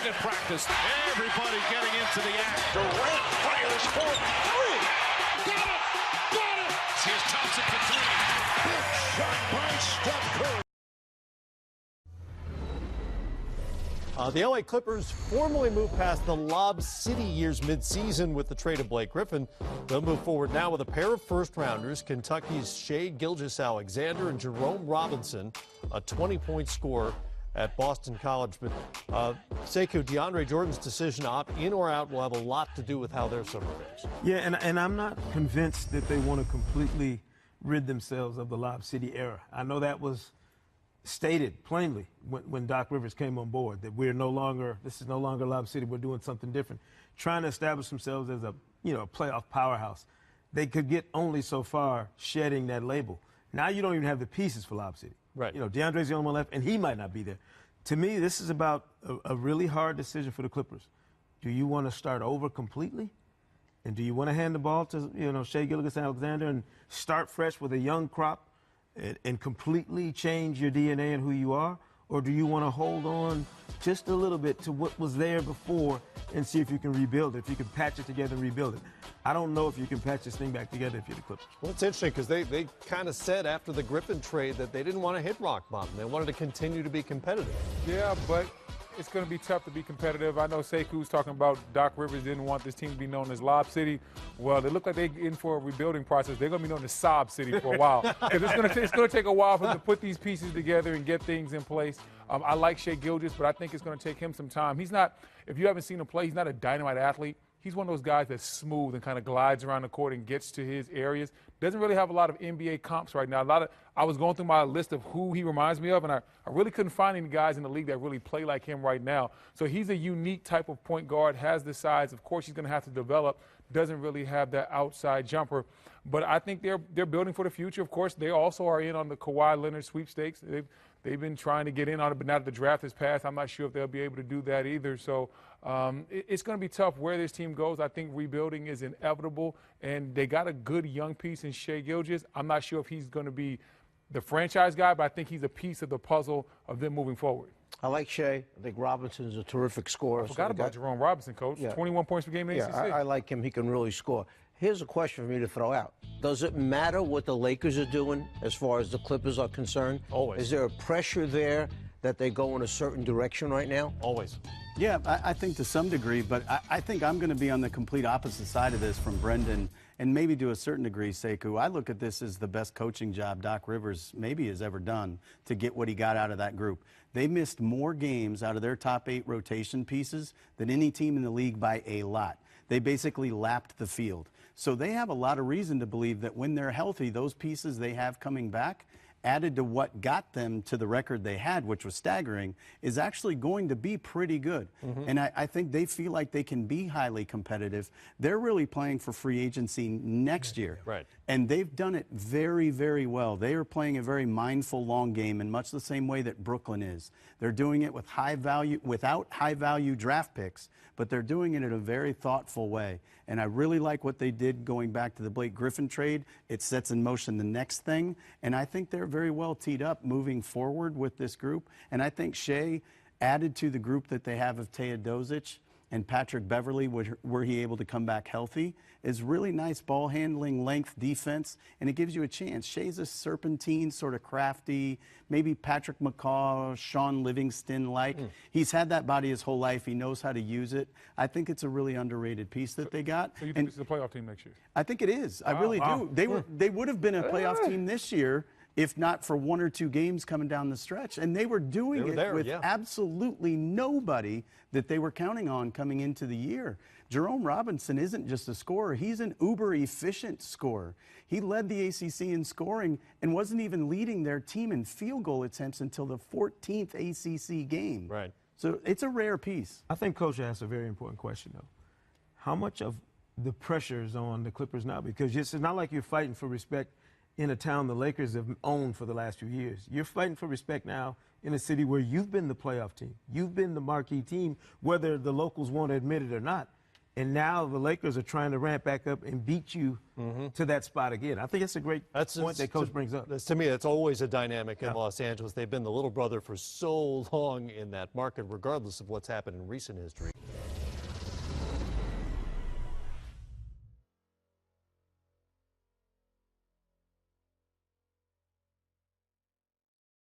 at practice. Everybody getting into the act. Durant fires for three. Got it! Got it! Here's Thompson for three. Big shot by Steph Curry. The LA Clippers formally moved past the Lob City years midseason with the trade of Blake Griffin. They'll move forward now with a pair of first-rounders, Kentucky's Gilgeous-Alexander and Jerome Robinson, a 20-point scorer at Boston College. But Sekou, DeAndre Jordan's decision to opt in or out will have a lot to do with how their summer goes. Yeah, and I'm not convinced that they want to completely rid themselves of the Lob City era. I know that was stated plainly when Doc Rivers came on board, that this is no longer Lob City, we're doing something different. Trying to establish themselves as a playoff powerhouse. They could get only so far shedding that label. Now you don't even have the pieces for Lob City. Right. DeAndre's the only one left, and he might not be there. To me, this is about a really hard decision for the Clippers. Do you want to start over completely? And do you want to hand the ball to, Shai Gilgeous-Alexander and start fresh with a young crop and completely change your DNA and who you are? Or do you want to hold on just a little bit to what was there before and see if you can rebuild it, if you can patch it together and rebuild it? I don't know if you can patch this thing back together if you're the Clippers. Well, it's interesting because they kind of said after the Griffin trade that they didn't want to hit rock bottom. They wanted to continue to be competitive. Yeah, but it's going to be tough to be competitive. I know Sekou's talking about Doc Rivers didn't want this team to be known as Lob City. Well, they look like they're in for a rebuilding process. They're going to be known as Sob City for a while. Because it's going to take a while for them to put these pieces together and get things in place. I like Shai Gilgeous, but I think it's going to take him some time. He's not, if you haven't seen him play, he's not a dynamite athlete. He's one of those guys that's smooth and kind of glides around the court and gets to his areas. Doesn't really have a lot of NBA comps right now. I was going through my list of who he reminds me of, and I really couldn't find any guys in the league that really play like him right now. So he's a unique type of point guard, has the size. Of course, he's going to have to develop. Doesn't really have that outside jumper. But I think they're building for the future. Of course, they also are in on the Kawhi Leonard sweepstakes. They've been trying to get in on it, but now that the draft has passed, I'm not sure if they'll be able to do that either. So it's going to be tough where this team goes. I think rebuilding is inevitable, and they got a good young piece in Shai Gilgeous. I'm not sure if he's going to be the franchise guy, but I think he's a piece of the puzzle of them moving forward. I like Shai. I think Robinson's a terrific scorer. I forgot about Jerome Robinson, Coach. Yeah. 21 points per game in the ACC. I like him. He can really score. Here's a question for me to throw out. Does it matter what the Lakers are doing as far as the Clippers are concerned? Always. Is there a pressure there that they go in a certain direction right now? Always. Yeah, I think to some degree, but I think I'm going to be on the complete opposite side of this from Brendan, and maybe to a certain degree, Sekou. I look at this as the best coaching job Doc Rivers maybe has ever done to get what he got out of that group. They missed more games out of their top 8 rotation pieces than any team in the league by a lot. They basically lapped the field. So they have a lot of reason to believe that when they're healthy, those pieces they have coming back, added to what got them to the record they had, which was staggering, is actually going to be pretty good. And I think they feel like they can be highly competitive. They're really playing for free agency next year. Right. And they've done it very, very well. They are playing a very mindful long game in much the same way that Brooklyn is. They're doing it with without high-value draft picks, but they're doing it in a very thoughtful way. And I really like what they did going back to the Blake Griffin trade. It sets in motion the next thing. And I think they're very well teed up moving forward with this group. And I think Shai added to the group that they have of Teodosic and Patrick Beverley, were he able to come back healthy, is really nice ball handling, length, defense, and it gives you a chance. Shai's a serpentine, sort of crafty, maybe Patrick McCaw, Sean Livingston-like. He's had that body his whole life. He knows how to use it. I think it's a really underrated piece that they got. So you think this is a playoff team next year? I think it is. I really do. They would have been a playoff team this year if not for 1 or 2 games coming down the stretch. And they were doing it with absolutely nobody that they were counting on coming into the year. Jerome Robinson isn't just a scorer. He's an uber-efficient scorer. He led the ACC in scoring and wasn't even leading their team in field goal attempts until the 14th ACC game. Right. So it's a rare piece. I think Coach asked a very important question, though. How much of the pressure is on the Clippers now? Because it's not like you're fighting for respect in a town the Lakers have owned for the last few years. You're fighting for respect now in a city where you've been the playoff team. You've been the marquee team, whether the locals want to admit it or not. And now the Lakers are trying to ramp back up and beat you to that spot again. I think it's a great point that Coach brings up. To me, it's always a dynamic in Los Angeles. They've been the little brother for so long in that market, regardless of what's happened in recent history.